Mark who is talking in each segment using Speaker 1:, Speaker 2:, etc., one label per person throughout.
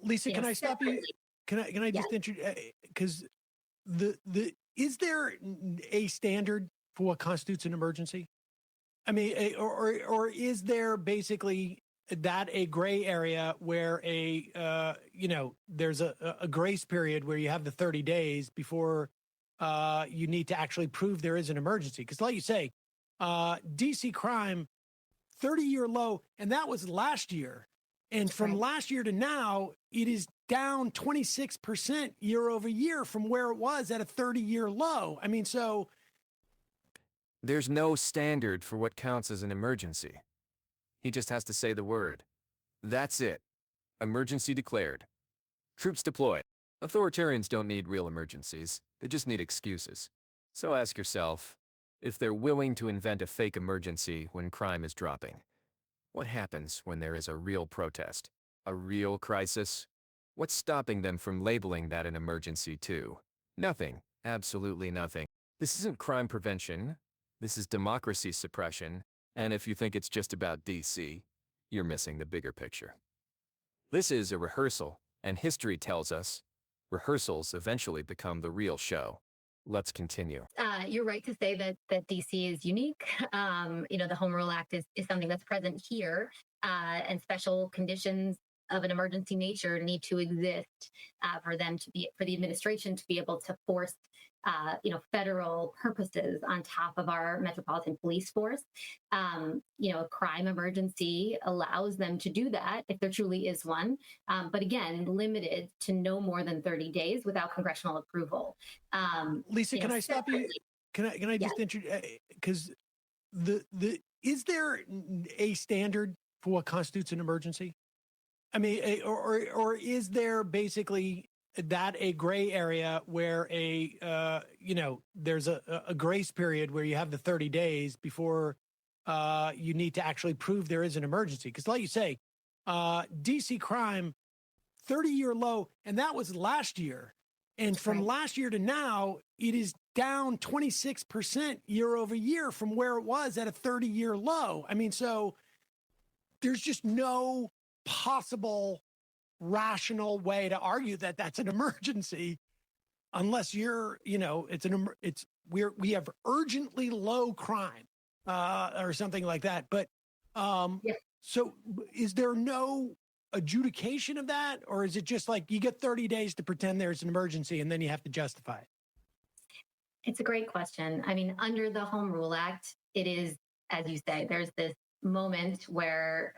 Speaker 1: Lisa, can I stop you? Can I just introduce, because is there a standard for what constitutes an emergency? I mean, or is there basically that a gray area where there's a grace period where you have the 30 days before you need to actually prove there is an emergency? Because like you say, DC crime, 30-year low, and that was last year. And from last year to now, it is down 26% year over year from where it was at a 30-year low. I mean, so
Speaker 2: there's no standard for what counts as an emergency. He just has to say the word. That's it. Emergency declared. Troops deployed. Authoritarians don't need real emergencies. They just need excuses. So ask yourself, if they're willing to invent a fake emergency when crime is dropping, what happens when there is a real protest? A real crisis? What's stopping them from labeling that an emergency too? Nothing. Absolutely nothing. This isn't crime prevention. This is democracy suppression. And if you think it's just about DC, you're missing the bigger picture. This is a rehearsal, and history tells us rehearsals eventually become the real show. Let's continue.
Speaker 3: You're right to say that DC is unique. The Home Rule Act is something that's present here, and special conditions of an emergency nature need to exist for the administration to be able to force, federal purposes on top of our metropolitan police force. A crime emergency allows them to do that if there truly is one, but again, limited to no more than 30 days without congressional approval.
Speaker 1: Lisa, can I stop you? Can I just introduce, because is there a standard for what constitutes an emergency? I mean, or is there basically that a gray area where there's a grace period where you have the 30 days before you need to actually prove there is an emergency? Because like you say, DC crime, 30-year low, and that was last year. And from last year to now, it is down 26% year over year from where it was at a 30-year low. I mean, so there's just no possible rational way to argue that that's an emergency unless we have urgently low crime or something like that. But so is there no adjudication of that, or is it just like you get 30 days to pretend there's an emergency and then you have to justify it?
Speaker 3: It's a great question. I mean, under the Home Rule Act, it is, as you say, there's this moment where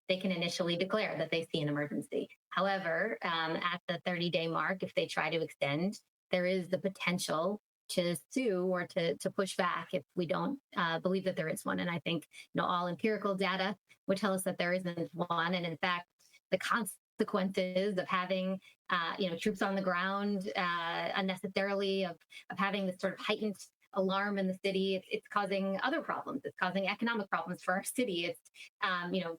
Speaker 3: they can initially declare that they see an emergency. However, at the 30-day mark, if they try to extend, there is the potential to sue or to push back if we don't believe that there is one. And I think all empirical data would tell us that there isn't one. And in fact, the consequences of having troops on the ground unnecessarily, of having this sort of heightened alarm in the city, it's causing other problems. It's causing economic problems for our city. It's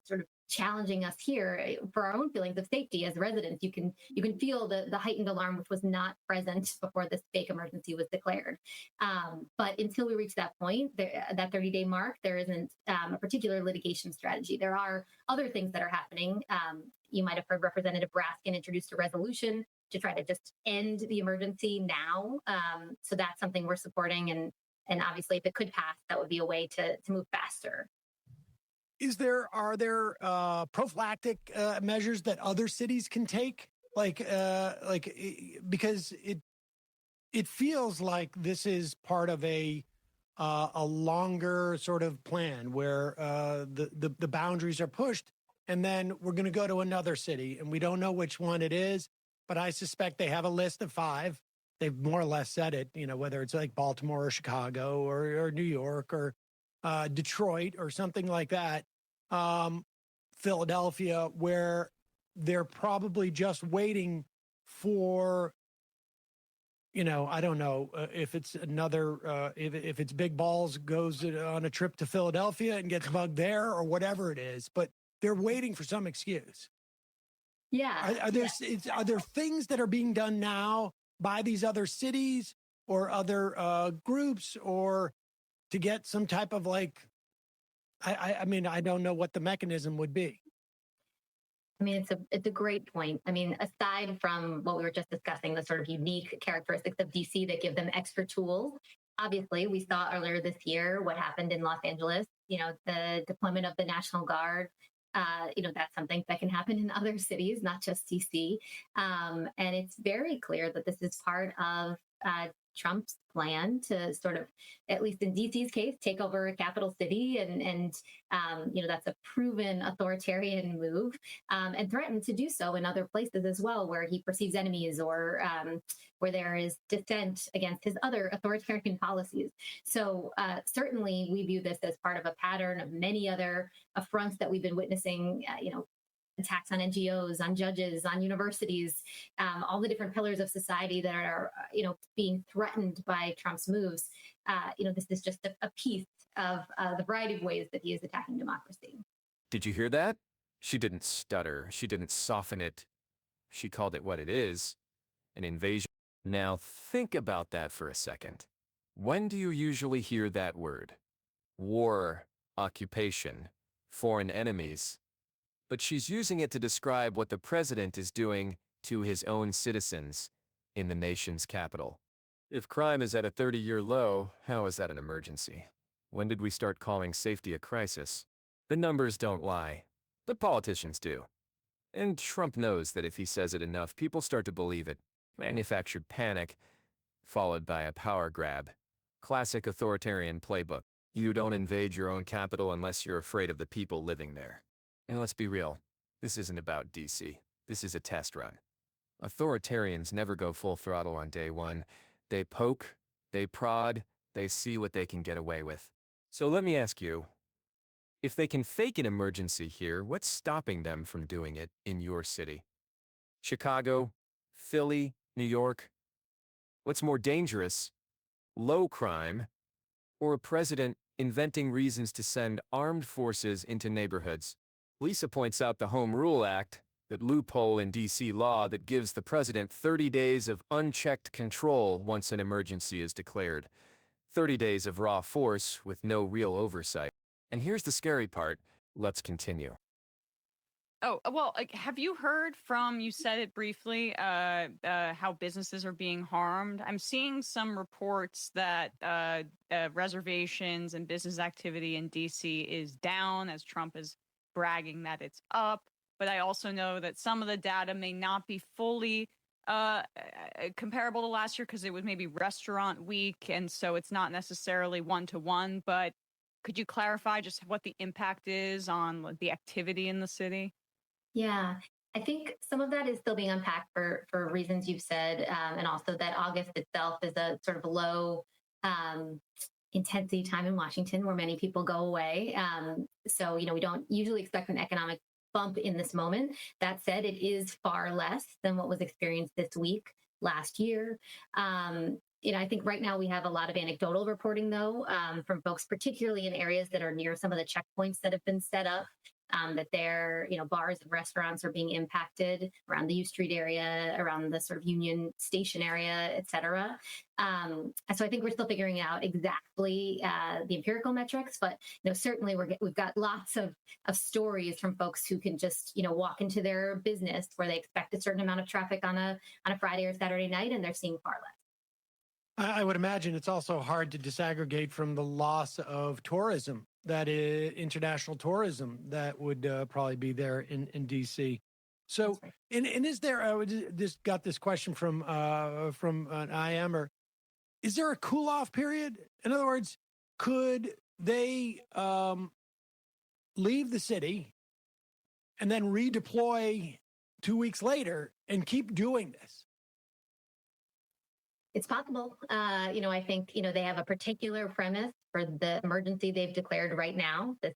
Speaker 3: sort of challenging us here for our own feelings of safety as residents. You can feel the heightened alarm, which was not present before this fake emergency was declared. But until we reach that point, that 30-day mark, there isn't a particular litigation strategy. There are other things that are happening. You might have heard Representative Raskin introduced a resolution to try to just end the emergency now. So that's something we're supporting. And obviously, if it could pass, that would be a way to move faster.
Speaker 1: Are there prophylactic measures that other cities can take? Because it feels like this is part of a longer sort of plan where the boundaries are pushed, and then we're going to go to another city, and we don't know which one it is, but I suspect they have a list of 5. They've more or less said it, whether it's like Baltimore or Chicago or New York or Detroit or something like that, Philadelphia, where they're probably just waiting for, I don't know if it's another, if it's Big Balls goes on a trip to Philadelphia and gets bugged there or whatever it is, but they're waiting for some excuse.
Speaker 3: Yeah.
Speaker 1: Are there things that are being done now by these other cities or other groups, or to get some type of I mean, I don't know what the mechanism would be.
Speaker 3: I mean, it's a great point. I mean, aside from what we were just discussing, the sort of unique characteristics of DC that give them extra tools, obviously, we saw earlier this year what happened in Los Angeles. The deployment of the National Guard. That's something that can happen in other cities, not just DC. And it's very clear that this is part of Trump's plan to sort of, at least in DC's case, take over a capital city, and that's a proven authoritarian move, and threatened to do so in other places as well, where he perceives enemies or where there is dissent against his other authoritarian policies. So certainly, we view this as part of a pattern of many other affronts that we've been witnessing. Attacks on NGOs, on judges, on universities, all the different pillars of society that are, being threatened by Trump's moves. This is just a piece of the variety of ways that he is attacking democracy.
Speaker 2: Did you hear that? She didn't stutter. She didn't soften it. She called it what it is, an invasion. Now think about that for a second. When do you usually hear that word? War, occupation, foreign enemies. But she's using it to describe what the president is doing to his own citizens in the nation's capital. If crime is at a 30-year low, how is that an emergency? When did we start calling safety a crisis? The numbers don't lie, but politicians do. And Trump knows that if he says it enough, people start to believe it. Manufactured panic, followed by a power grab. Classic authoritarian playbook. You don't invade your own capital unless you're afraid of the people living there. And let's be real, this isn't about DC. This is a test run. Authoritarians never go full throttle on day one. They poke, they prod, they see what they can get away with. So let me ask you, if they can fake an emergency here, what's stopping them from doing it in your city? Chicago, Philly, New York? What's more dangerous, low crime, or a president inventing reasons to send armed forces into neighborhoods? Lisa points out the Home Rule Act, that loophole in D.C. law that gives the president 30 days of unchecked control once an emergency is declared. 30 days of raw force with no real oversight. And here's the scary part. Let's continue.
Speaker 4: Oh, well, have you heard from, you said it briefly, how businesses are being harmed? I'm seeing some reports that reservations and business activity in D.C. is down as Trump is bragging that it's up. But I also know that some of the data may not be fully comparable to last year because it was maybe restaurant week. And so it's not necessarily one-to-one. But could you clarify just what the impact is on the activity in the city?
Speaker 3: Yeah, I think some of that is still being unpacked for reasons you've said, and also that August itself is a sort of low intensity time in Washington where many people go away. So, we don't usually expect an economic bump in this moment. That said, it is far less than what was experienced this week last year. I think right now we have a lot of anecdotal reporting, though, from folks, particularly in areas that are near some of the checkpoints that have been set up. That their, bars and restaurants are being impacted around the U Street area, around the sort of Union Station area, et cetera. So I think we're still figuring out exactly the empirical metrics, but certainly we've got lots of stories from folks who can just walk into their business where they expect a certain amount of traffic on a Friday or Saturday night, and they're seeing far less.
Speaker 1: I would imagine it's also hard to disaggregate from the loss of tourism. That is international tourism that would probably be there in DC. So, right. and is there? I just got this question from an IMer. Is there a cool off period? In other words, could they leave the city and then redeploy 2 weeks later and keep doing this?
Speaker 3: It's possible. I think, they have a particular premise for the emergency they've declared right now, this,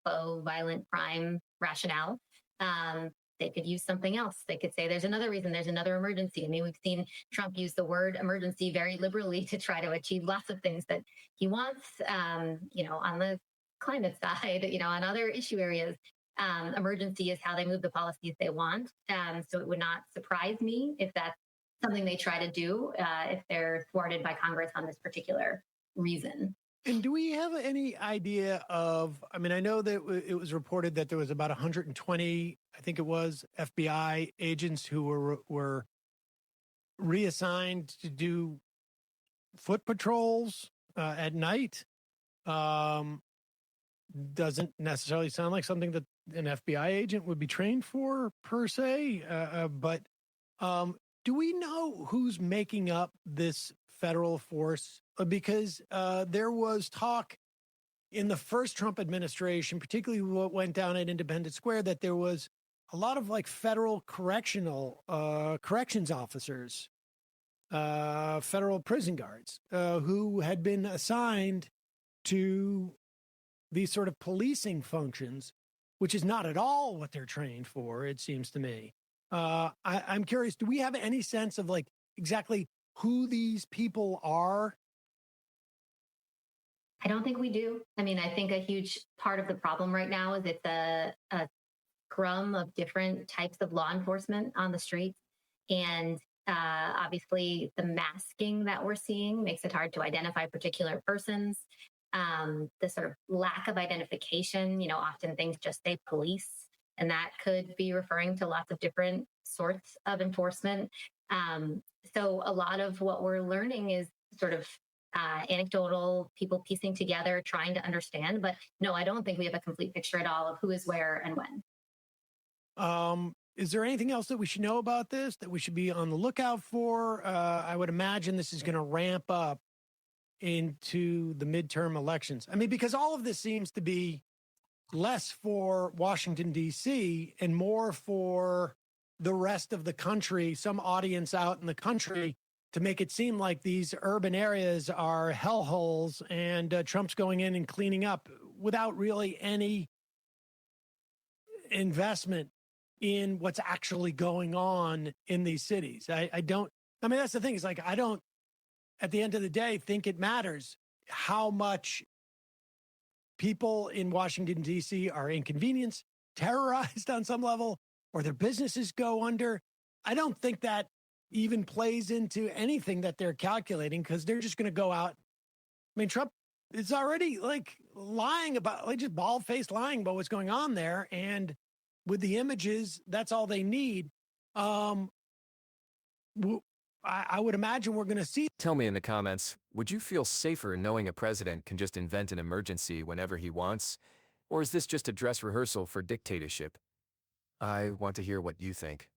Speaker 3: faux violent crime rationale. They could use something else. They could say there's another reason, there's another emergency. I mean, we've seen Trump use the word emergency very liberally to try to achieve lots of things that he wants, on the climate side, on other issue areas. Emergency is how they move the policies they want. So it would not surprise me if that's something they try to do if they're thwarted by Congress on this particular reason.
Speaker 1: And do we have any idea of, I know that it was reported that there was about 120 I think it was FBI agents who were reassigned to do foot patrols at night. Doesn't necessarily sound like something that an FBI agent would be trained for per se. But do we know who's making up this federal force? Because there was talk in the first Trump administration, particularly what went down at Independence Square, that there was a lot of like federal corrections officers, federal prison guards who had been assigned to these sort of policing functions, which is not at all what they're trained for, it seems to me. I'm curious, do we have any sense of like exactly who these people are?
Speaker 3: I don't think we do. I mean, I think a huge part of the problem right now is it's a scrum of different types of law enforcement on the streets. And obviously, the masking that we're seeing makes it hard to identify particular persons. The sort of lack of identification, often things just say police, and that could be referring to lots of different sorts of enforcement. So a lot of what we're learning is sort of anecdotal, people piecing together, trying to understand. But no, I don't think we have a complete picture at all of who is where and when.
Speaker 1: Is there anything else that we should know about this that we should be on the lookout for? I would imagine this is going to ramp up into the midterm elections. I mean, because all of this seems to be less for Washington, D.C. and more for the rest of the country, some audience out in the country, to make it seem like these urban areas are hellholes and Trump's going in and cleaning up without really any investment in what's actually going on in these cities. I mean, that's the thing. It's like, I don't, at the end of the day, think it matters how much people in Washington, D.C. are inconvenienced, terrorized on some level, or their businesses go under. I don't think that even plays into anything that they're calculating, because they're just going to go out. I mean, Trump is already like lying about, like just bald-faced lying about what's going on there. And with the images, that's all they need. I would imagine we're going to see.
Speaker 2: Tell me in the comments, would you feel safer knowing a president can just invent an emergency whenever he wants? Or is this just a dress rehearsal for dictatorship? I want to hear what you think.